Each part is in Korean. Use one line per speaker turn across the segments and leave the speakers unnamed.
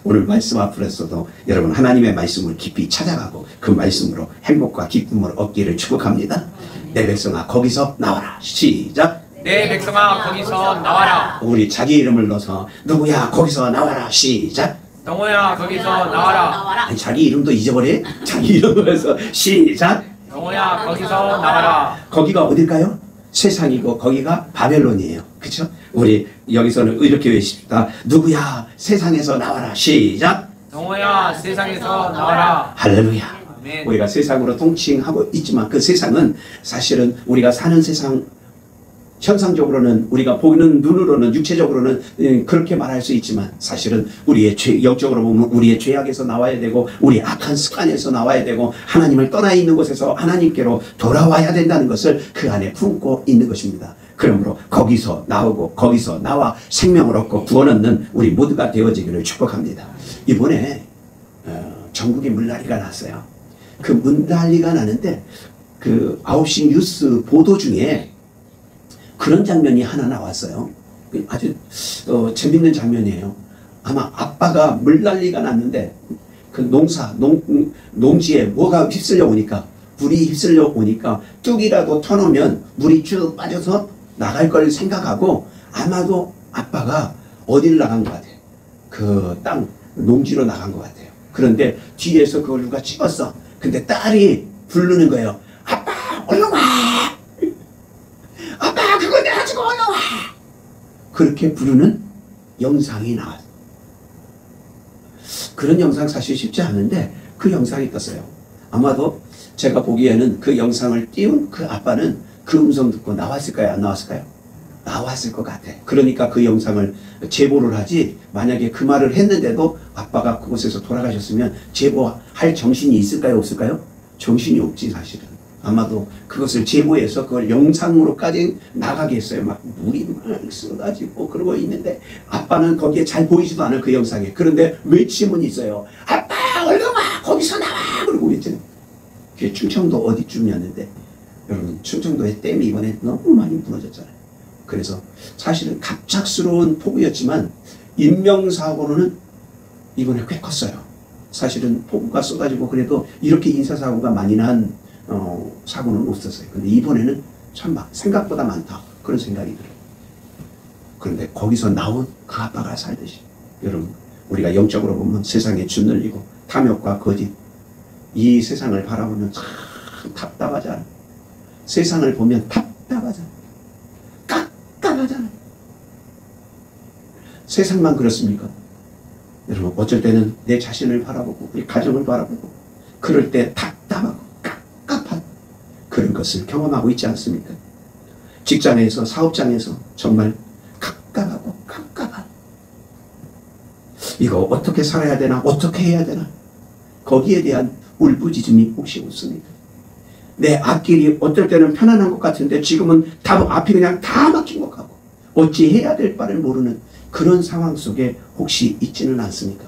오늘 말씀 앞으로서도 여러분 하나님의 말씀을 깊이 찾아가고 그 말씀으로 행복과 기쁨을 얻기를 축복합니다. 내 백성아 거기서 나와라. 시작.
내 백성아 거기서 나와라.
우리 자기 이름을 넣어서 누구야 거기서 나와라. 시작.
동호야 거기서 나와라.
아니, 자기 이름도 잊어버려? 자기 이름을 해서 시작.
동호야 거기서 나와라.
거기가 어딜까요? 세상이고 거기가 바벨론이에요. 그렇죠? 우리 여기서는 이렇게 외칩시다. 누구야 세상에서 나와라. 시작.
동호야 세상에서 나와라.
할렐루야.
아멘.
우리가 세상으로 통칭하고 있지만 그 세상은 사실은 우리가 사는 세상, 현상적으로는 우리가 보이는 눈으로는 육체적으로는 그렇게 말할 수 있지만 사실은 우리의 영적으로 보면 우리의 죄악에서 나와야 되고 우리 악한 습관에서 나와야 되고 하나님을 떠나 있는 곳에서 하나님께로 돌아와야 된다는 것을 그 안에 품고 있는 것입니다. 그러므로 거기서 나오고 거기서 나와 생명을 얻고 구원 얻는 우리 모두가 되어지기를 축복합니다. 이번에 전국에 물난리가 났어요. 그 물난리가 나는데 그 9시 뉴스 보도 중에 그런 장면이 하나 나왔어요. 아주 재밌는 장면이에요. 아마 아빠가 물난리가 났는데 그 농지에 뭐가 휩쓸려 오니까 물이 휩쓸려 오니까 뚝이라도 터놓으면 물이 쭉 빠져서 나갈 걸 생각하고 아마도 아빠가 어디를 나간 것 같아요. 그 땅 농지로 나간 것 같아요. 그런데 뒤에서 그걸 누가 찍었어. 근데 딸이 부르는 거예요. 아빠 얼른 와. 아빠 그거 내가 지고 얼른 와. 그렇게 부르는 영상이 나왔어요. 그런 영상 사실 쉽지 않은데 그 영상이 떴어요. 아마도 제가 보기에는 그 영상을 띄운 그 아빠는 그 음성 듣고 나왔을까요? 안 나왔을까요? 나왔을 것 같아. 그러니까 그 영상을 제보를 하지, 만약에 그 말을 했는데도 아빠가 그곳에서 돌아가셨으면 제보할 정신이 있을까요? 없을까요? 정신이 없지 사실은. 아마도 그것을 제보해서 그걸 영상으로까지 나가게 했어요. 막 물이 막 쏟아지고 그러고 있는데 아빠는 거기에 잘 보이지도 않은 그 영상에. 그런데 외침은 있어요. 아빠 얼른 와 거기서 나와 그러고 있잖아요. 그게 충청도 어디쯤이었는데 여러분 충청도의 댐이 이번에 너무 많이 무너졌잖아요. 그래서 사실은 갑작스러운 폭우였지만 인명사고로는 이번에 꽤 컸어요. 사실은 폭우가 쏟아지고 그래도 이렇게 인사사고가 많이 난 사고는 없었어요. 근데 이번에는 참 생각보다 많다 그런 생각이 들어요. 그런데 거기서 나온 그 아빠가 살듯이 여러분 우리가 영적으로 보면 세상에 짓눌리고 탐욕과 거짓 이 세상을 바라보면 참 답답하잖아. 세상을 보면 답답하잖아. 깝깝하잖아. 세상만 그렇습니까? 여러분 어쩔 때는 내 자신을 바라보고 우리 가정을 바라보고 그럴 때 답답하고 깝깝한 그런 것을 경험하고 있지 않습니까? 직장에서 사업장에서 정말 깝깝하고 깝깝한 이거 어떻게 살아야 되나 어떻게 해야 되나 거기에 대한 울부짖음이 혹시 없습니까? 내 앞길이 어떨 때는 편안한 것 같은데 지금은 앞이 그냥 다 막힌 것 같고 어찌 해야 될 바를 모르는 그런 상황 속에 혹시 있지는 않습니까?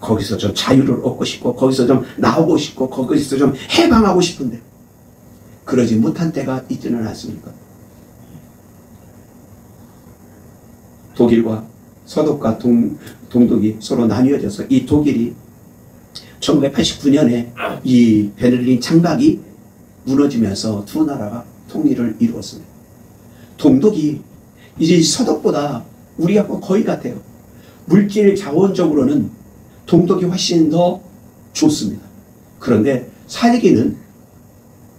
거기서 좀 자유를 얻고 싶고 거기서 좀 나오고 싶고 거기서 좀 해방하고 싶은데 그러지 못한 때가 있지는 않습니까? 독일과 서독과 동독이 서로 나뉘어져서 이 독일이 1989년에 이 베를린 장벽이 무너지면서 두 나라가 통일을 이루었습니다. 동독이 이제 서독보다 우리하고 거의 같아요. 물질 자원적으로는 동독이 훨씬 더 좋습니다. 그런데 살기는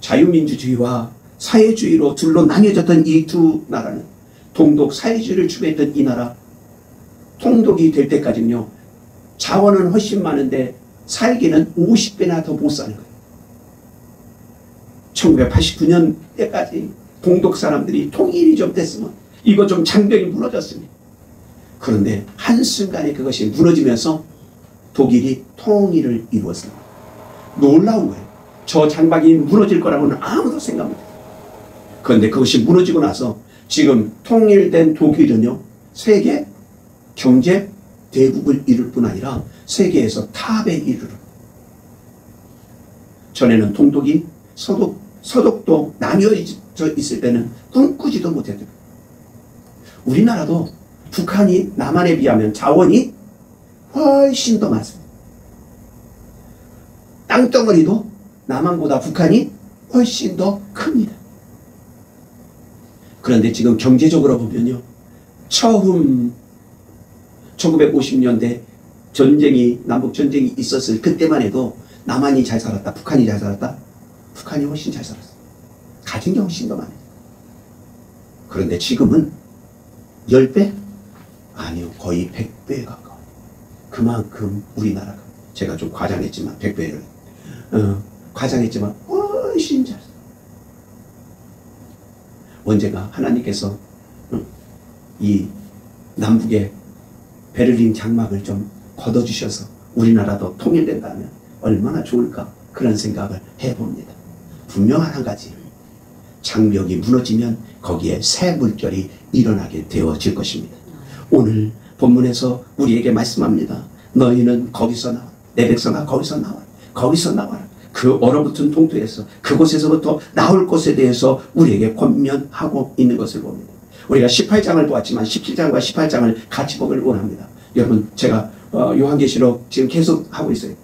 자유민주주의와 사회주의로 둘로 나뉘어졌던 이 두 나라는 동독 사회주의를 추구했던 이 나라 통독이 될 때까지는요. 자원은 훨씬 많은데 살기는 50배나 더 못 사는 거예요. 1989년 때까지 동독 사람들이 통일이 좀 됐으면 이거 좀 장벽이 무너졌습니다. 그런데 한순간에 그것이 무너지면서 독일이 통일을 이루었습니다. 놀라운 거예요. 저 장벽이 무너질 거라고는 아무도 생각 못해요. 그런데 그것이 무너지고 나서 지금 통일된 독일은요. 세계 경제 대국을 이룰 뿐 아니라 세계에서 탑에 이르러 전에는 동독이 서독도 나뉘어져 있을 때는 꿈꾸지도 못했대요. 우리나라도 북한이 남한에 비하면 자원이 훨씬 더 많습니다. 땅덩어리도 남한보다 북한이 훨씬 더 큽니다. 그런데 지금 경제적으로 보면요, 처음 1950년대 남북전쟁이 있었을 그때만 해도 남한이 잘 살았다, 북한이 잘 살았다? 북한이 훨씬 잘 살았어요. 가진 게 훨씬 더 많아요. 그런데 지금은 10배? 아니요, 거의 100배에 가까워요. 그만큼 우리나라가, 제가 좀 과장했지만 100배를 과장했지만 훨씬 잘 살아요. 언제가 하나님께서 이 남북의 베를린 장막을 좀 걷어주셔서 우리나라도 통일된다면 얼마나 좋을까, 그런 생각을 해봅니다. 분명한 한 가지, 장벽이 무너지면 거기에 새 물결이 일어나게 되어질 것입니다. 오늘 본문에서 우리에게 말씀합니다. 너희는 거기서 나와, 내 백성아 거기서 나와, 거기서 나와라. 그 얼어붙은 동토에서, 그곳에서부터 나올 것에 대해서 우리에게 권면하고 있는 것을 봅니다. 우리가 18장을 보았지만 17장과 18장을 같이 보기를 원합니다. 여러분, 제가 요한계시록 지금 계속 하고 있어요.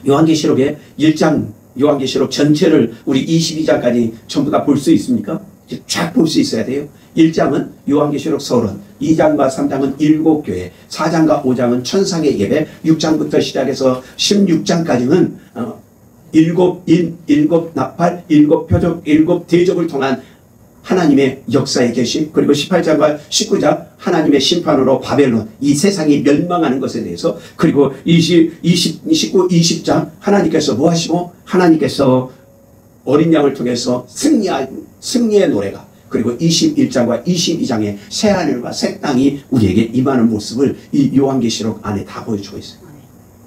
요한계시록의 1장, 요한계시록 전체를 우리 22장까지 전부 다 볼 수 있습니까? 쫙 볼 수 있어야 돼요. 1장은 요한계시록 서론, 2장과 3장은 7교회, 4장과 5장은 천상의 예배, 6장부터 시작해서 16장까지는 일곱 나팔, 7표적, 7대접을 통한 하나님의 역사의 계시, 그리고 18장과 19장 하나님의 심판으로 바벨론, 이 세상이 멸망하는 것에 대해서, 그리고 19, 20장 하나님께서 뭐 하시고, 하나님께서 어린 양을 통해서 승리의 노래가, 그리고 21장과 22장의 새 하늘과 새 땅이 우리에게 임하는 모습을 이 요한계시록 안에 다 보여주고 있어요.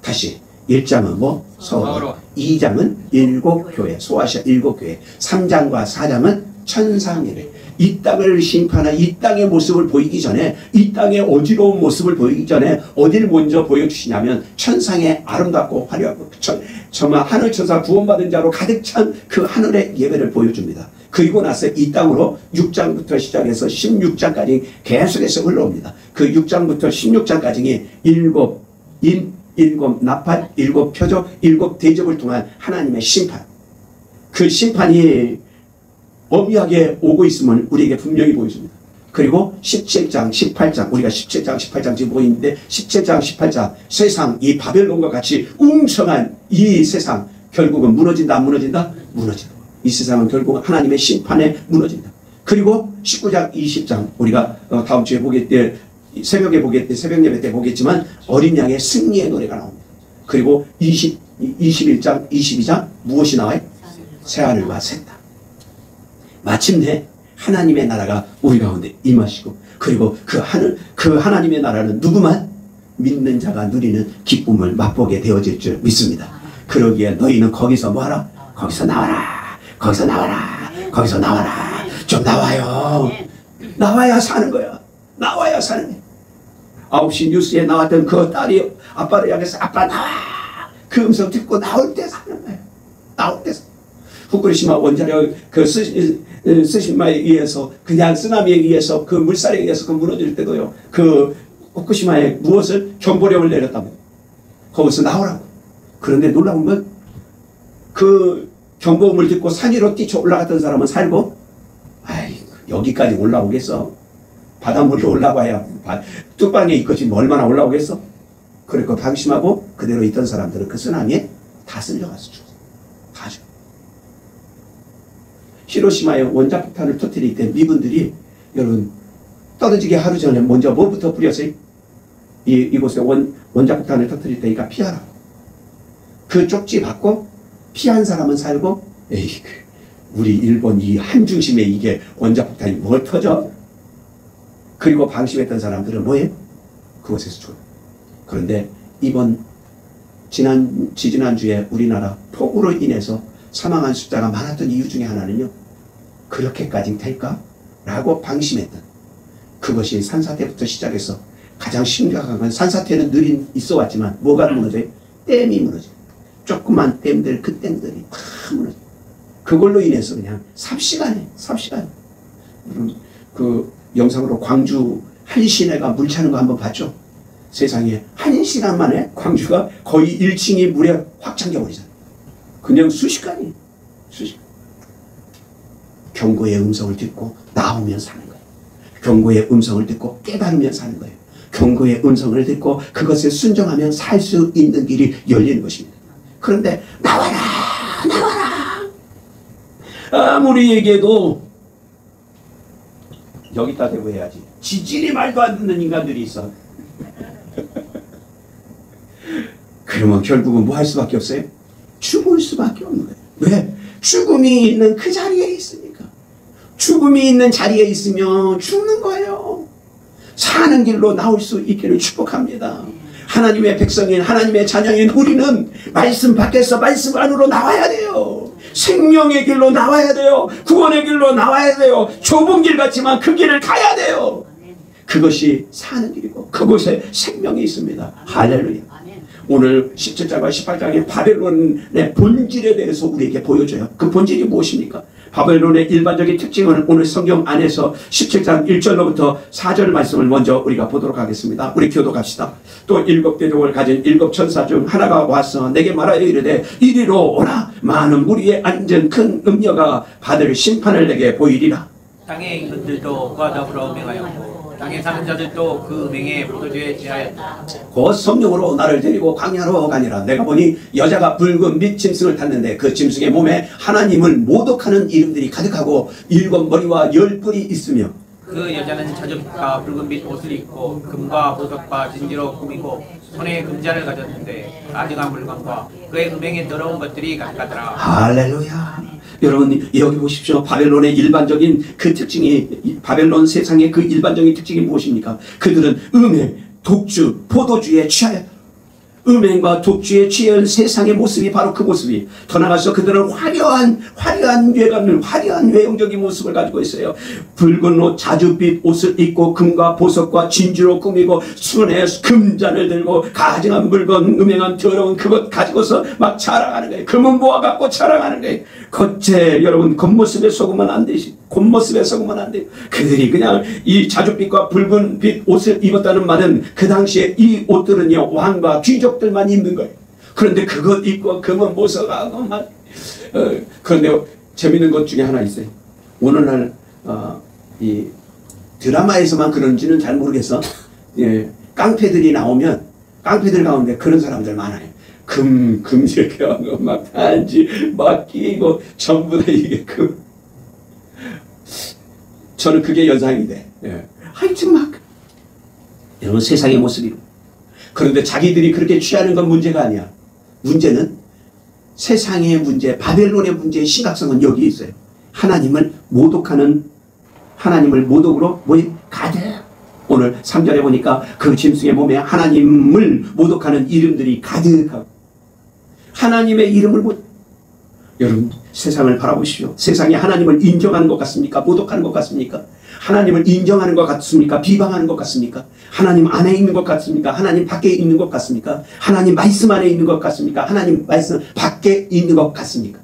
다시 1장은 뭐? 서론, 2장은 7교회, 소아시아 7교회, 3장과 4장은 천상예배, 이 땅을 심판한 이 땅의 모습을 보이기 전에, 이 땅의 어지러운 모습을 보이기 전에 어디를 먼저 보여주시냐면 천상의 아름답고 화려하고 정말 하늘 천사 구원받은 자로 가득 찬 그 하늘의 예배를 보여줍니다. 그리고 나서 이 땅으로 6장부터 시작해서 16장까지 계속해서 흘러옵니다. 그 6장부터 16장까지 일곱 나팔, 7표적, 7대접을 통한 하나님의 심판, 그 심판이 엄미하게 오고 있음을 우리에게 분명히 보여줍니다. 그리고 17장, 18장, 우리가 17장, 18장 지금 보이는데 17장, 18장 세상, 이 바벨론과 같이 웅성한 이 세상 결국은 무너진다, 안 무너진다? 무너진다. 이 세상은 결국 하나님의 심판에 무너진다. 그리고 19장, 20장 우리가 다음 주에 보겠때, 새벽에 보겠때, 새벽 예배 때 보겠지만 어린 양의 승리의 노래가 나옵니다. 그리고 21장, 22장 무엇이 나와요? 새하늘과 새 땅. 마침내 하나님의 나라가 우리 가운데 임하시고, 그리고 그 하나님의 나라는 누구만 믿는 자가 누리는 기쁨을 맛보게 되어질 줄 믿습니다. 그러기에 너희는 거기서 뭐하라? 거기서 나와라. 거기서 나와라. 거기서 나와라. 좀 나와요. 나와야 사는 거야. 나와야 사는 거야. 9시 뉴스에 나왔던 그 딸이 아빠를 향해서 아빠 나와. 그 음성 듣고 나올 때 사는 거야. 나올 때 사는 거야. 후쿠시마 원자력 그 스시마에 의해서, 그냥 쓰나미에 의해서, 그 물살에 의해서 그 무너질 때도요, 그 후쿠시마에 무엇을 경보령을 내렸다고. 거기서 나오라고. 그런데 놀라운 건 그 경보음을 듣고 산 위로 뛰쳐 올라갔던 사람은 살고, 아이 여기까지 올라오겠어? 바닷물로 올라와야 뚝방에 있거지 얼마나 올라오겠어? 그러니까 방심하고 그대로 있던 사람들은 그 쓰나미에 다 쓸려가서 죽었어. 다 죽어. 히로시마에 원자폭탄을 터뜨릴 때 미군들이, 여러분, 떨어지기 하루 전에 먼저 뭐부터 뿌렸어요? 이곳에 원자폭탄을 터뜨릴 때니까 피하라. 그 쪽지 받고 피한 사람은 살고, 에이, 우리 일본 이 한중심에 이게 원자폭탄이 뭘 터져? 그리고 방심했던 사람들은 뭐예요? 그곳에서 죽어요. 그런데 지지난주에 우리나라 폭우로 인해서 사망한 숫자가 많았던 이유 중에 하나는요, 그렇게까지 될까? 라고 방심했던, 그것이 산사태부터 시작해서 가장 심각한 건, 산사태는 늘 있어 왔지만 뭐가 무너져요? 댐이 무너져요. 조그만 댐들, 그 댐들이 다 무너져요. 그걸로 인해서 그냥 삽시간에 그 영상으로 광주 한 시내가 물 차는 거 한번 봤죠? 세상에 1시간 만에 광주가 거의 1층이 물에 확 잠겨버리잖아요. 그냥 순식간이. 경고의 음성을 듣고 나오면 사는 거예요. 경고의 음성을 듣고 깨달으면 사는 거예요. 경고의 음성을 듣고 그것에 순종하면 살 수 있는 길이 열리는 것입니다. 그런데 나와라, 나와라. 아무리 얘기해도 여기다 대고 해야지. 지질이 말도 안 듣는 인간들이 있어. 그러면 결국은 뭐 할 수밖에 없어요? 죽을 수밖에 없는 거예요. 왜? 죽음이 있는 그 자리에 있으니까. 죽음이 있는 자리에 있으면 죽는 거예요. 사는 길로 나올 수 있기를 축복합니다. 하나님의 백성인, 하나님의 자녀인 우리는 말씀 밖에서 말씀 안으로 나와야 돼요. 생명의 길로 나와야 돼요. 구원의 길로 나와야 돼요. 좁은 길 같지만 그 길을 가야 돼요. 그것이 사는 길이고 그곳에 생명이 있습니다. 할렐루야. 오늘 17장과 18장의 바벨론의 본질에 대해서 우리에게 보여줘요. 그 본질이 무엇입니까? 바벨론의 일반적인 특징은 오늘 성경 안에서 17장 1절로부터 4절 말씀을 먼저 우리가 보도록 하겠습니다. 우리 교독합시다. 또 7대종을 가진 7천사 중 하나가 와서 내게 말하여 이르되 이리로 오라. 많은 무리에 앉은 큰 음녀가 받을 심판을 내게 보이리라.
땅의 임금들도 그와 더불어 맹하였고 땅에 사는 자들도 그 맹에 포도주에 취하였다.
곧 성령으로 나를 데리고 광야로 가니라. 내가 보니 여자가 붉은 빛 짐승을 탔는데 그 짐승의 몸에 하나님을 모독하는 이름들이 가득하고 7머리와 10뿔이 있으며
그 여자는 자주빛과 붉은빛 옷을 입고 금과 보석과 진지로 꾸미고 손에 금자를 가졌는데 가증한 물건과 그의 음행에 더러운 것들이 가득하더라.
할렐루야. 여러분 여기 보십시오. 바벨론의 일반적인 그 특징이, 바벨론 세상의 그 일반적인 특징이 무엇입니까? 그들은 음행, 독주, 포도주에 취하여 음행과 독주에 취한 세상의 모습이 바로 그 모습이. 더 나아가서 그들은 화려한 외관을, 화려한 외형적인 모습을 가지고 있어요. 붉은 옷, 자주빛 옷을 입고 금과 보석과 진주로 꾸미고 손에 금잔을 들고 가증한 물건, 음행한 더러운 그것 가지고서 막 자랑하는 거예요. 금은 모아갖고 자랑하는 거예요. 겉에 여러분 겉모습에 속으면 안 되시. 겉모습에 속으면 안 돼요. 그들이 그냥 이 자주빛과 붉은 빛 옷을 입었다는 말은 그 당시에 이 옷들은요 왕과 귀족들만 입는 거예요. 그런데 그것 입고 금은 보석하고 막 그런데 재밌는 것 중에 하나 있어요. 오늘날 이 드라마에서만 그런지는 잘 모르겠어. 예, 깡패들이 나오면 깡패들 가운데 그런 사람들 많아요. 금 이렇게 하고 막 단지 막 끼고 전부 다 이게 금. 저는 그게 연상이 돼. 예. 하여튼 막 여러분 세상의 모습이고. 그런데 자기들이 그렇게 취하는 건 문제가 아니야. 문제는 세상의 문제, 바벨론의 문제의 심각성은 여기 있어요. 하나님을 모독하는, 하나님을 모독으로 가득. 오늘 3절에 보니까 그 짐승의 몸에 하나님을 모독하는 이름들이 가득하고 하나님의 이름을 여러분 세상을 바라보십시오. 세상이 하나님을 인정하는 것 같습니까? 모독하는 것 같습니까? 하나님을 인정하는 것 같습니까? 비방하는 것 같습니까? 하나님 안에 있는 것 같습니까? 하나님 밖에 있는 것 같습니까? 하나님 말씀 안에 있는 것 같습니까? 하나님 말씀 밖에 있는 것 같습니까?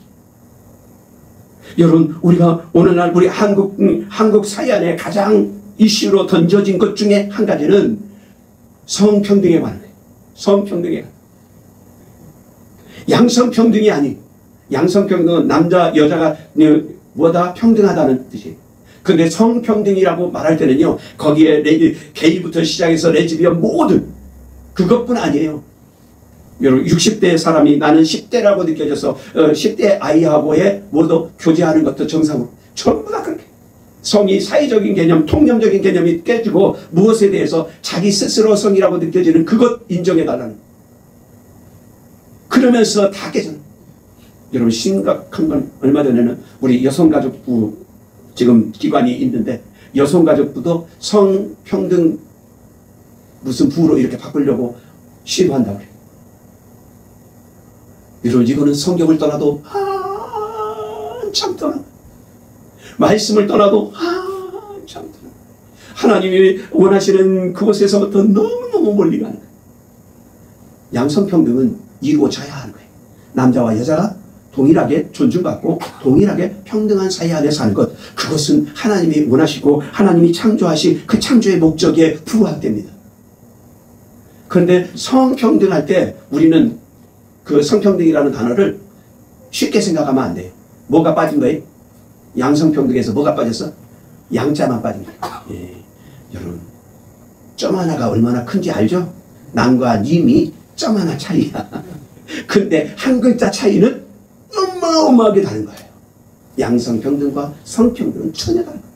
여러분 우리가 오늘날 우리 한국 사회 안에 가장 이슈로 던져진 것 중에 한 가지는 성평등에 관한 거예요. 성평등에 관한. 양성평등이 아니에요. 양성평등은 남자 여자가 뭐다 평등하다는 뜻이에요. 근데 성평등이라고 말할 때는요 거기에 게이부터 시작해서 레즈비언 모든 그것뿐 아니에요. 여러분 60대 사람이 나는 10대라고 느껴져서 10대 아이하고의 모두 교제하는 것도 정상으로 전부 다 그렇게 성이 사회적인 개념, 통념적인 개념이 깨지고 무엇에 대해서 자기 스스로 성이라고 느껴지는 그것 인정해달라는. 그러면서 다 깨져요. 여러분 심각한 건 얼마 전에는 우리 여성가족부 지금 기관이 있는데 여성가족부도 성평등 무슨 부로 이렇게 바꾸려고 시도한다고 그래요. 여러분 이거는 성경을 떠나도 한참 떠나 말씀을 떠나도 한참 떠나 하나님이 원하시는 그곳에서부터 너무너무 멀리 가는 거예요. 양성평등은 이루어져야 하는 거예요. 남자와 여자가 동일하게 존중받고 동일하게 평등한 사회 안에 사는 것, 그것은 하나님이 원하시고 하나님이 창조하신 그 창조의 목적에 부합됩니다. 그런데 성평등할 때 우리는 그 성평등이라는 단어를 쉽게 생각하면 안 돼요. 뭐가 빠진 거예요? 양성평등에서 뭐가 빠졌어? 양자만 빠진 거예요. 예. 여러분, 점 하나가 얼마나 큰지 알죠? 남과 님이 점 하나 차이야. 근데 한 글자 차이는 어마어마하게 다른 거예요. 양성평등과 성평등은 전혀 다른 거예요.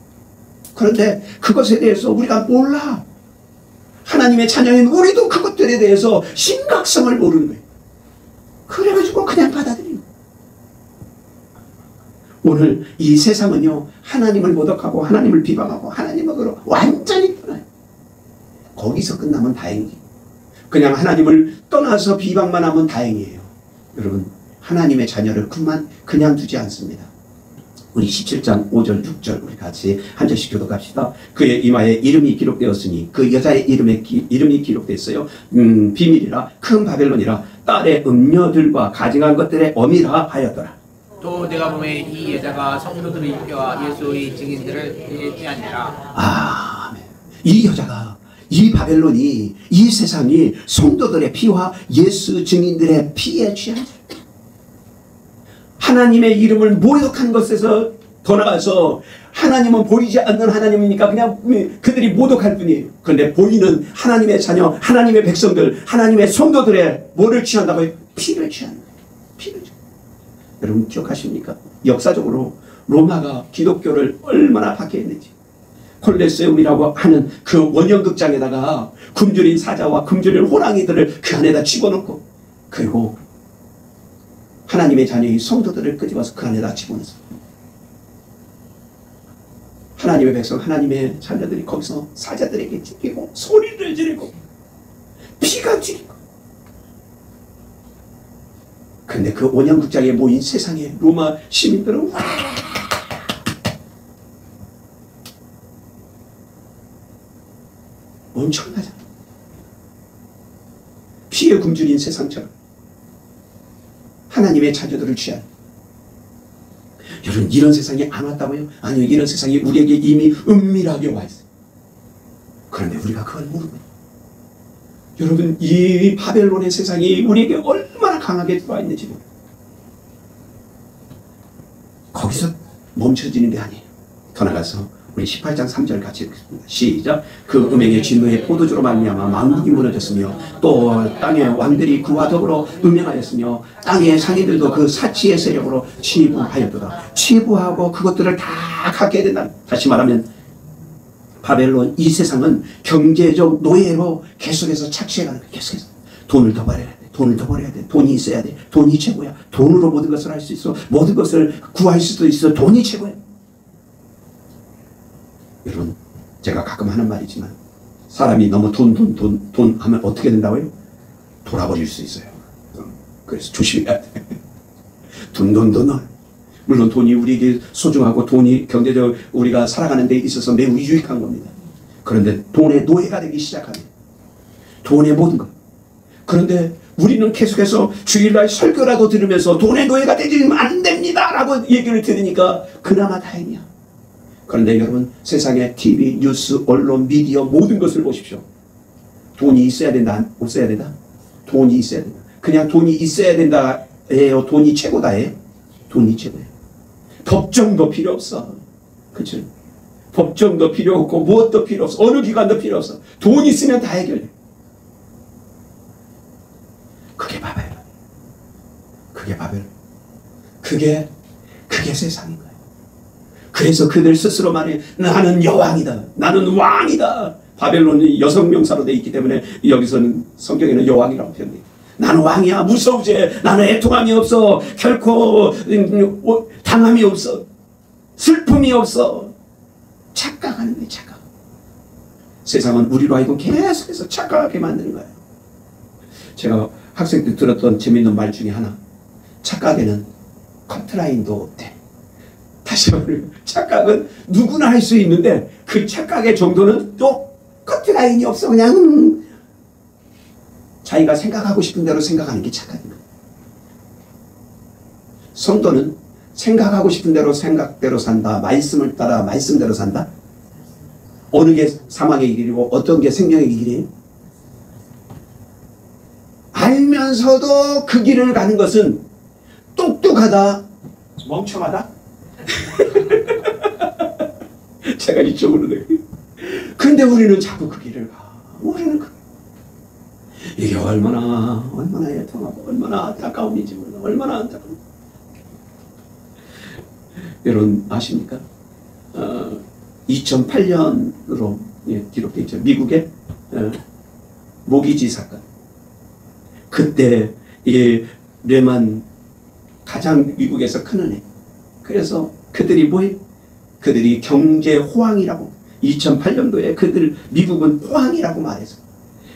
그런데 그것에 대해서 우리가 몰라. 하나님의 자녀인 우리도 그것들에 대해서 심각성을 모르는 거예요. 그래가지고 그냥 받아들이는 거예요. 오늘 이 세상은요, 하나님을 모독하고 하나님을 비방하고 하나님으로 완전히 떠나요. 거기서 끝나면 다행이에요. 그냥 하나님을 떠나서 비방만 하면 다행이에요. 여러분, 하나님의 자녀를 그냥 두지 않습니다. 우리 17장 5절 6절 우리 같이 한 절씩 교독합시다. 그의 이마에 이름이 기록되었으니 그 여자의 이름이 기록됐어요. 비밀이라 큰 바벨론이라 딸의 음녀들과 가증한 것들의 어미라 하였더라.
또 내가 보매 이 여자가 성도들의 입교와 예수의 증인들을 꾀하니라.
아멘. 이 여자가, 이 바벨론이, 이 세상이 성도들의 피와 예수 증인들의 피에 취한 자예요. 하나님의 이름을 모독한 것에서 더 나가서 하나님은 보이지 않는 하나님이니까 그냥 그들이 모독할 뿐이에요. 그런데 보이는 하나님의 자녀, 하나님의 백성들, 하나님의 성도들의 뭐를 취한다고요? 피를 취하는 거예요. 피를 취하는 거예요. 여러분 기억하십니까? 역사적으로 로마가 기독교를 얼마나 박해했는지. 콜레세움이라고 하는 그 원형극장에다가 굶주린 사자와 굶주린 호랑이들을 그 안에다 집어넣고, 그리고 하나님의 자녀의 성도들을 끄집어서 그 안에다 집어넣었어요. 하나님의 백성, 하나님의 자녀들이 거기서 사자들에게 찢기고 소리를 지르고 피가 튀기고. 근데 그 원형극장에 모인 세상의 로마 시민들은 와! 엄청나잖아. 피에 굶주린 세상처럼 하나님의 자녀들을 취한. 여러분, 이런 세상이 안 왔다고요? 아니요, 이런 세상이 우리에게 이미 은밀하게 와 있어요. 그런데 우리가 그걸 모르고. 여러분, 이 바벨론의 세상이 우리에게 얼마나 강하게 들어와 있는지 모르고. 거기서 멈춰지는 게 아니에요. 더 나가서 우리 18장 3절 같이 읽겠습니다. 시작. 그 음행의 진노의 포도주로 말미암아 만국이 무너졌으며 또 땅의 왕들이 그와 더불어 음행하였으며 땅의 상인들도 그 사치의 세력으로 치부하였도다. 치부하고 그것들을 다 갖게 된다. 다시 말하면 바벨론, 이 세상은 경제적 노예로 계속해서 착취해가는 거예요. 계속해서 돈을 더 벌여야 돼. 돈을 더 벌여야 돼. 돈이 있어야 돼. 돈이 최고야. 돈으로 모든 것을 할 수 있어. 모든 것을 구할 수도 있어. 돈이 최고야. 여러분, 제가 가끔 하는 말이지만 사람이 너무 돈 하면 어떻게 된다고요? 돌아버릴 수 있어요. 그래서 조심해야 돼. 돈. 물론 돈이 우리에게 소중하고 돈이 경제적 우리가 살아가는 데 있어서 매우 유익한 겁니다. 그런데 돈의 노예가 되기 시작하면 돈의 모든 것. 그런데 우리는 계속해서 주일날 설교라도 들으면서 돈의 노예가 되지는 안 됩니다 라고 얘기를 들으니까 그나마 다행이야. 그런데 여러분, 세상의 TV, 뉴스, 언론, 미디어 모든 것을 보십시오. 돈이 있어야 된다, 없어야 된다? 돈이 있어야 된다. 그냥 돈이 있어야 된다예요? 돈이 최고다예요? 돈이 최고예요. 법정도 필요 없어. 그렇죠? 법정도 필요 없고 무엇도 필요 없어. 어느 기관도 필요 없어. 돈 있으면 다 해결해. 그게 바벨론. 그게 바벨론. 그게 세상인 거예요. 그래서 그들 스스로 말해, 나는 여왕이다. 나는 왕이다. 바벨론이 여성 명사로 되어 있기 때문에 여기서는 성경에는 여왕이라고 표현해요. 나는 왕이야. 무서우지. 나는 애통함이 없어. 결코 당함이 없어. 슬픔이 없어. 착각하는 거예요. 착각. 세상은 우리로 하여금 계속해서 착각하게 만드는 거예요. 제가 학생 때 들었던 재밌는 말 중에 하나. 착각에는 커트라인도 없대. 다시 말하면 착각은 누구나 할 수 있는데 그 착각의 정도는 또 커트라인이 없어. 그냥 자기가 생각하고 싶은 대로 생각하는 게 착각입니다. 성도는 생각하고 싶은 대로 생각대로 산다. 말씀을 따라 말씀대로 산다. 어느 게 사망의 길이고 어떤 게 생명의 길이에요? 알면서도 그 길을 가는 것은 똑똑하다, 멍청하다? 제가 이쪽으로 돼. 근데 우리는 자꾸 그 길을 가. 우리는 이게 얼마나 애통하고 얼마나 안타까움인지 몰라. 얼마나 안타까움. 여러분 아십니까? 2008년으로 기록되어 있죠. 미국의 모기지 사건. 그때 이 레만 가장 미국에서 큰 은행. 그래서 그들이 뭐예요? 그들이 경제 호황이라고 2008년도에 미국은 호황이라고 말해서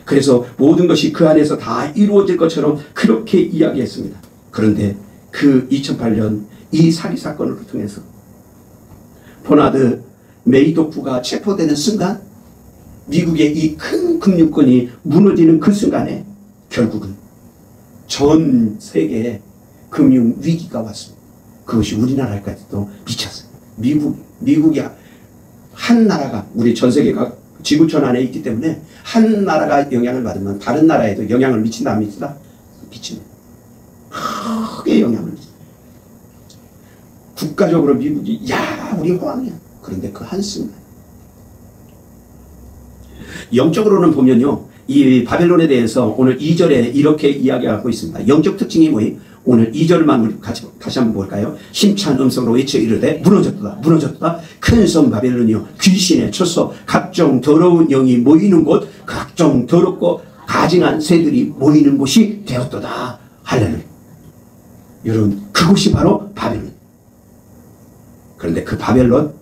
그래서 모든 것이 그 안에서 다 이루어질 것처럼 그렇게 이야기했습니다. 그런데 그 2008년 이 사기 사건을 통해서 버나드 메이도프가 체포되는 순간 미국의 이 큰 금융권이 무너지는 그 순간에 결국은 전 세계에 금융 위기가 왔습니다. 그것이 우리나라까지도 미쳤어요. 미국이 한 나라가 우리 전 세계가 지구촌 안에 있기 때문에 한 나라가 영향을 받으면 다른 나라에도 영향을 미친다 안 미친다? 미칩니다. 크게 영향을 미칩니다. 국가적으로 미국이 야 우리 호황이야. 그런데 그 한순간 영적으로는 보면요 이 바벨론에 대해서 오늘 2절에 이렇게 이야기하고 있습니다. 영적 특징이 뭐예요? 오늘 2절만 우리 다시 한번 볼까요? 힘찬 음성으로 외쳐 이르되 무너졌도다 무너졌도다 큰 성 바벨론이요 귀신의 쳤소 각종 더러운 영이 모이는 곳 각종 더럽고 가증한 새들이 모이는 곳이 되었도다. 할렐루야. 여러분 그곳이 바로 바벨론. 그런데 그 바벨론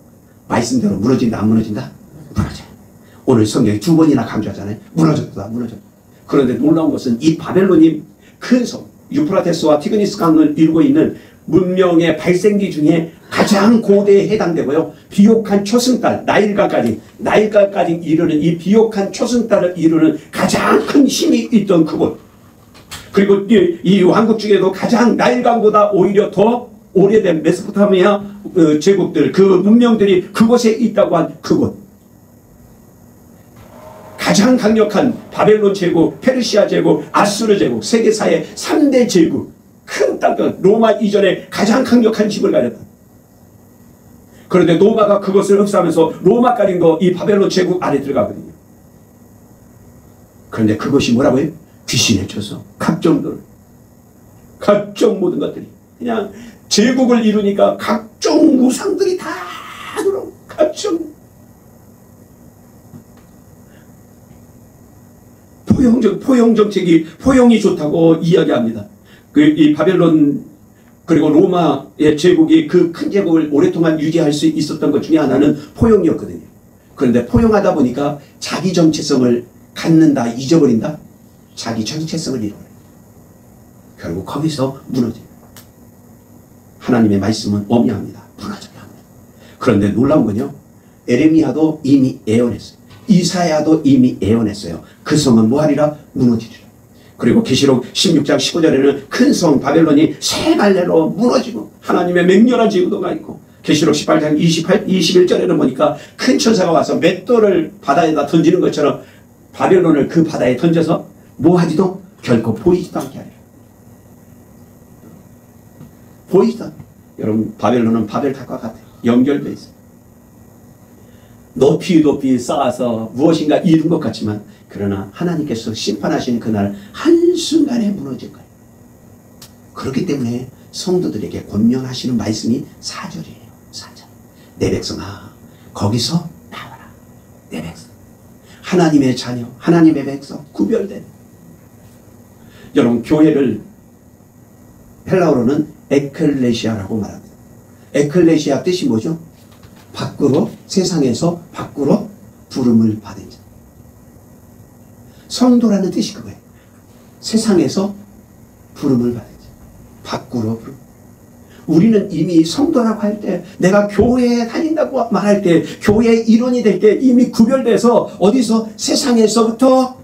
말씀대로 무너진다 안 무너진다? 무너져요. 오늘 성경이 2번이나 강조하잖아요. 무너졌다 무너졌다. 그런데 놀라운 것은 이 바벨론이 큰 성 유프라테스와 티그리스 강을 이루고 있는 문명의 발생기 중에 가장 고대에 해당되고요. 비옥한 초승달, 나일강까지 이르는 이 비옥한 초승달을 이루는 가장 큰 힘이 있던 그곳. 그리고 이 왕국 중에도 가장 나일강보다 오히려 더 오래된 메소포타미아 제국들, 그 문명들이 그곳에 있다고 한 그곳. 가장 강력한 바벨론 제국, 페르시아 제국, 아수르 제국, 세계사의 3대 제국, 큰 땅, 로마 이전에 가장 강력한 힘을 가졌다. 그런데 로마가 그것을 흡수하면서 로마 가린 거 이 바벨론 제국 안에 들어가거든요. 그런데 그것이 뭐라고요? 귀신에 져서 각종 모든 것들이 그냥 제국을 이루니까 각종 우상들이 다 들어오고 각종 포용 정책이 포용이 좋다고 이야기합니다. 이 바벨론 그리고 로마의 제국이 그 큰 제국을 오랫동안 유지할 수 있었던 것 중에 하나는 포용이었거든요. 그런데 포용하다 보니까 자기 정체성을 갖는다, 잊어버린다. 자기 정체성을 잃어버려요. 결국 거기서 무너져요. 하나님의 말씀은 엄미합니다. 무너져야 합니다. 그런데 놀라운 건요. 에레미야도 이미 예언했어요. 이사야도 이미 예언했어요. 그 성은 뭐하리라? 무너지리라. 그리고 계시록 16장 15절에는 큰 성 바벨론이 세 갈래로 무너지고 하나님의 맹렬한 지구도가 있고 계시록 18장 21절에는 보니까 큰 천사가 와서 맷돌을 바다에다 던지는 것처럼 바벨론을 그 바다에 던져서 뭐하지도 결코 보이지도 않게 하리라. 보이지도 않게. 여러분 바벨론은 바벨탑과 같아요. 연결되어 있어요. 높이 쌓아서 무엇인가 이룬 것 같지만 그러나 하나님께서 심판하시는 그날 한순간에 무너질 거예요. 그렇기 때문에 성도들에게 권면하시는 말씀이 4절이에요. 4절. 내 백성아 거기서 나와라. 내 백성. 하나님의 자녀, 하나님의 백성, 구별된. 여러분 교회를 헬라어로는 에클레시아라고 말합니다. 에클레시아 뜻이 뭐죠? 밖으로, 세상에서 밖으로 부름을 받은 자. 성도라는 뜻이 그거예요. 세상에서 부름을 받은 자. 밖으로 부름. 우리는 이미 성도라고 할 때, 내가 교회에 다닌다고 말할 때, 교회의 일원이 될 때 이미 구별돼서 어디서 세상에서부터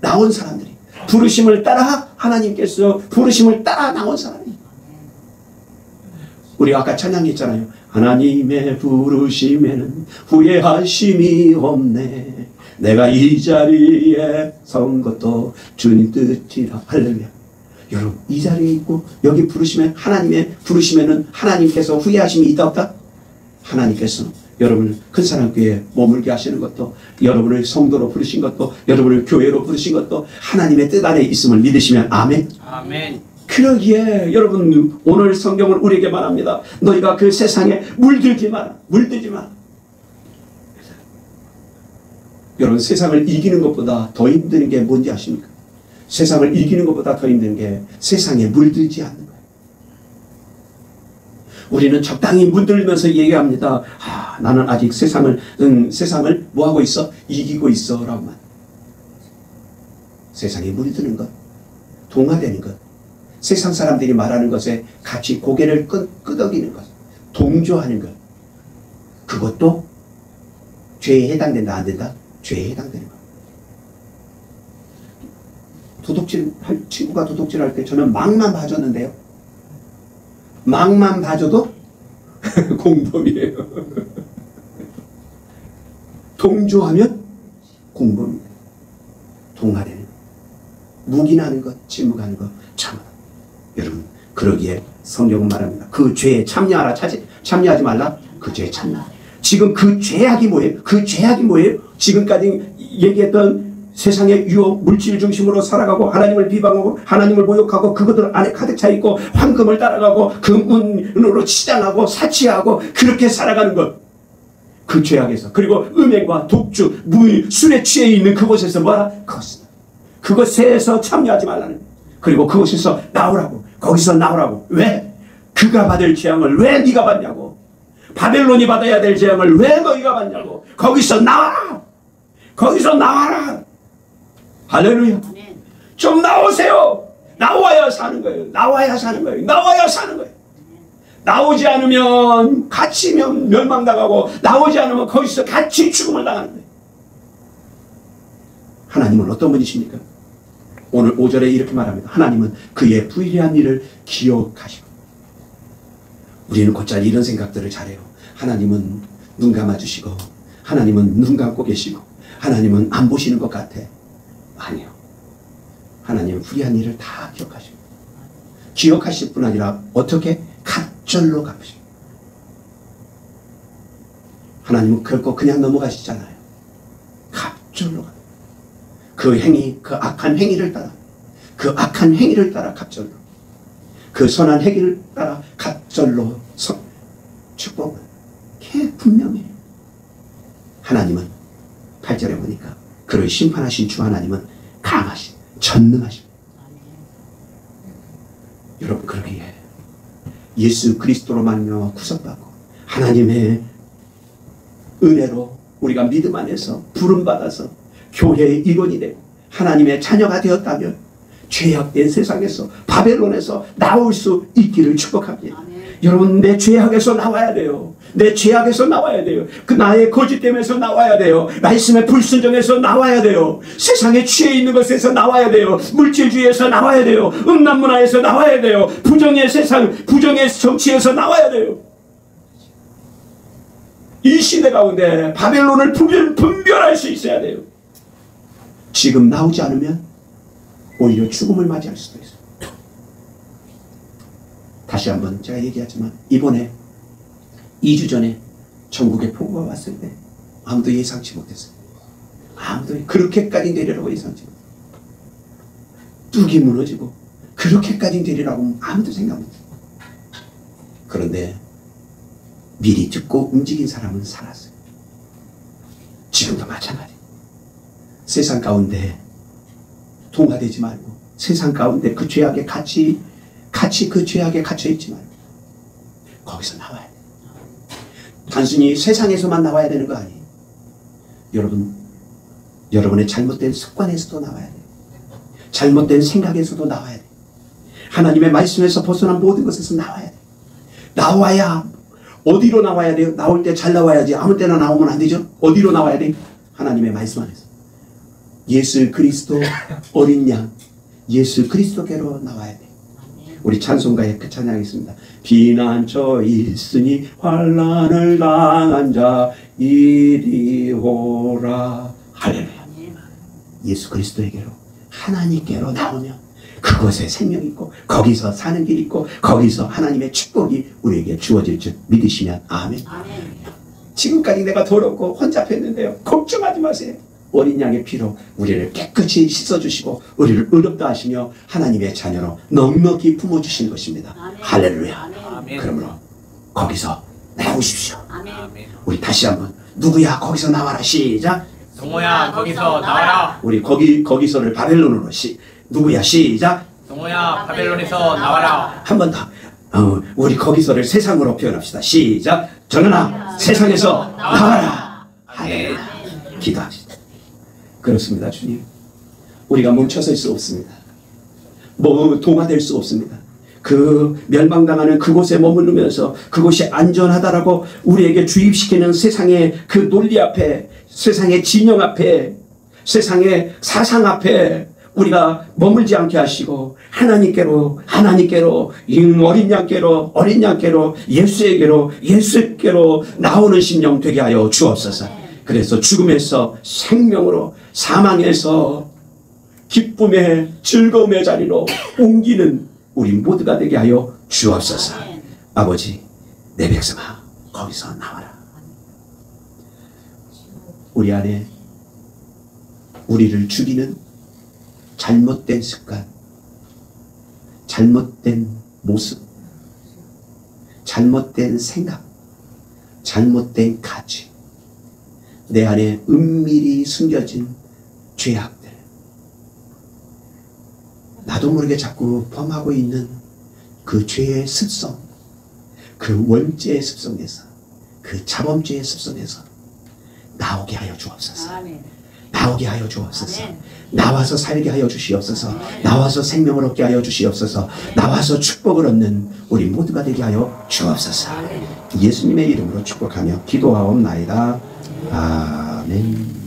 나온 사람들이 부르심을 따라 하나님께서 부르심을 따라 나온 사람이. 우리 아까 찬양했잖아요. 하나님의 부르심에는 후회하심이 없네. 내가 이 자리에 선 것도 주님 뜻이라. 할렐루야. 여러분 이 자리에 있고 여기 부르시면 하나님의 부르시면은 하나님께서 후회하심이 있다 없다? 하나님께서 여러분을 큰사랑교회에 머물게 하시는 것도, 여러분을 성도로 부르신 것도, 여러분을 교회로 부르신 것도 하나님의 뜻 안에 있음을 믿으시면 아멘.
아멘.
그러기에 여러분 오늘 성경은 우리에게 말합니다. 너희가 그 세상에 물들지 마라. 물들지 마라. 여러분 세상을 이기는 것보다 더 힘든 게 뭔지 아십니까? 세상을 이기는 것보다 더 힘든 게 세상에 물들지 않는 거예요. 우리는 적당히 물들면서 얘기합니다. 나는 아직 세상을 뭐하고 있어? 이기고 있어 라고만. 세상에 물드는 것, 동화되는 것, 세상 사람들이 말하는 것에 같이 고개를 끄덕이는 것, 동조하는 것, 그것도 죄에 해당된다 안 된다? 죄에 해당되는 것. 친구가 도둑질 할 때 저는 막만 봐줬는데요. 막만 봐줘도 공범이에요. 동조하면 공범입니다. 동화되는 것, 묵인하는 것, 침묵하는 것, 참아. 여러분 그러기에 성경은 말합니다. 그 죄에 참여하라. 참여하지 말라. 그 죄에 참여. 지금 그 죄악이 뭐예요? 그 죄악이 뭐예요? 지금까지 얘기했던 세상의 유혹, 물질 중심으로 살아가고 하나님을 비방하고 하나님을 모욕하고 그것들 안에 가득 차 있고 황금을 따라가고 금은으로 치장하고 사치하고 그렇게 살아가는 것. 그 죄악에서. 그리고 음행과 독주, 물, 술에 취해 있는 그곳에서 뭐라? 그것에서 참여하지 말라는. 그리고 그곳에서 나오라고. 거기서 나오라고. 왜? 그가 받을 재앙을 왜 네가 받냐고. 바벨론이 받아야 될 재앙을 왜 너희가 받냐고. 거기서 나와라. 거기서 나와라. 할렐루야. 좀 나오세요. 나와야 사는 거예요. 나와야 사는 거예요. 나와야 사는 거예요. 나오지 않으면 갇히면 멸망당하고 나오지 않으면 거기서 같이 죽음을 당하는 거예요. 하나님은 어떤 분이십니까? 오늘 5절에 이렇게 말합니다. 하나님은 그의 부유한 일을 기억하시고. 우리는 곧잘 이런 생각들을 잘해요. 하나님은 눈 감아주시고 하나님은 눈 감고 계시고 하나님은 안 보시는 것 같아. 아니요. 하나님은 불의한 일을 다 기억하시고 기억하실 뿐 아니라 어떻게? 갑절로 갚으시고. 하나님은 결코 그냥 넘어가시잖아요. 갑절로 갚으시고. 그 행위, 그 악한 행위를 따라 갑절로, 그 선한 행위를 따라 갑절로 축복을. 그게 분명해요. 하나님은 8절에 보니까 그를 심판하신 주 하나님은 강하신, 전능하신. 여러분 그러기에 예수 그리스도로 말미암아 구속받고 하나님의 은혜로 우리가 믿음 안에서 부름받아서 교회의 일원이 되고 하나님의 자녀가 되었다면 죄악된 세상에서 바벨론에서 나올 수 있기를 축복합니다. 여러분 내 죄악에서 나와야 돼요. 내 죄악에서 나와야 돼요. 그 나의 거짓됨에서 나와야 돼요. 말씀의 불순종에서 나와야 돼요. 세상에 취해 있는 것에서 나와야 돼요. 물질주의에서 나와야 돼요. 음란문화에서 나와야 돼요. 부정의 세상, 부정의 정치에서 나와야 돼요. 이 시대 가운데 바벨론을 분별할 수 있어야 돼요. 지금 나오지 않으면 오히려 죽음을 맞이할 수도 있어요. 다시 한번 제가 얘기하지만 이번에 2주 전에 전국에 폭우가 왔을 때 아무도 예상치 못했어요. 아무도 그렇게까지 내리라고 예상치 못했어요. 뚝이 무너지고 그렇게까지 내리라고 아무도 생각 못했어요. 그런데 미리 듣고 움직인 사람은 살았어요. 지금도 마찬가지예요. 세상 가운데 동화되지 말고 세상 가운데 그 죄악에 같이 그 죄악에 갇혀있지 말고 거기서 나와야 돼요. 단순히 세상에서만 나와야 되는 거 아니에요. 여러분의 잘못된 습관에서도 나와야 돼요. 잘못된 생각에서도 나와야 돼요. 하나님의 말씀에서 벗어난 모든 것에서 나와야 돼요. 나와야 어디로 나와야 돼요? 나올 때 잘 나와야지. 아무 때나 나오면 안 되죠. 어디로 나와야 돼요? 하나님의 말씀 안에서. 예수 그리스도 어린 양 예수 그리스도께로 나와야 돼요. 우리 찬송가에 그 찬양이 있습니다. 비난처 있으니 환난을 당한 자 이리 오라. 할렐루야. 예수 그리스도에게로 하나님께로 나오면 그곳에 생명이 있고 거기서 사는 길이 있고 거기서 하나님의 축복이 우리에게 주어질 줄 믿으시면 아멘. 지금까지 내가 더럽고 혼잡했는데요, 걱정하지 마세요. 어린 양의 피로 우리를 깨끗이 씻어주시고 우리를 의롭다 하시며 하나님의 자녀로 넉넉히 품어주시는 것입니다. 할렐루야. 그러므로 거기서 나오십시오. 우리 다시 한번 누구야 거기서 나와라 시작.
동호야 거기서 나와라.
우리 거기서를 바벨론으로 누구야 시작.
동호야 바벨론에서 나와라.
한 번 더. 우리 거기서를 세상으로 표현합시다. 시작. 전하나 세상에서 나와라. 할렐루야. 기도합시다. 그렇습니다. 주님, 우리가 멈춰설 수 없습니다. 동화될 수 없습니다. 그 멸망당하는 그곳에 머무르면서 그곳이 안전하다라고 우리에게 주입시키는 세상의 그 논리 앞에, 세상의 진영 앞에, 세상의 사상 앞에 우리가 머물지 않게 하시고 하나님께로 어린 양께로 예수에게로 나오는 심령 되게 하여 주옵소서. 그래서 죽음에서 생명으로, 사망에서 기쁨의 즐거움의 자리로 옮기는 우리 모두가 되게 하여 주옵소서. 아버지, 내 백성아 거기서 나와라. 우리 안에 우리를 죽이는 잘못된 습관, 잘못된 모습, 잘못된 생각, 잘못된 가치, 내 안에 은밀히 숨겨진 죄악들, 나도 모르게 자꾸 범하고 있는 그 죄의 습성, 그 원죄의 습성에서, 그 자범죄의 습성에서 나오게 하여 주옵소서. 나오게 하여 주옵소서. 나와서 살게 하여 주시옵소서. 나와서 생명을 얻게 하여 주시옵소서. 나와서 축복을 얻는 우리 모두가 되게 하여 주옵소서. 예수님의 이름으로 축복하며 기도하옵나이다. 아멘.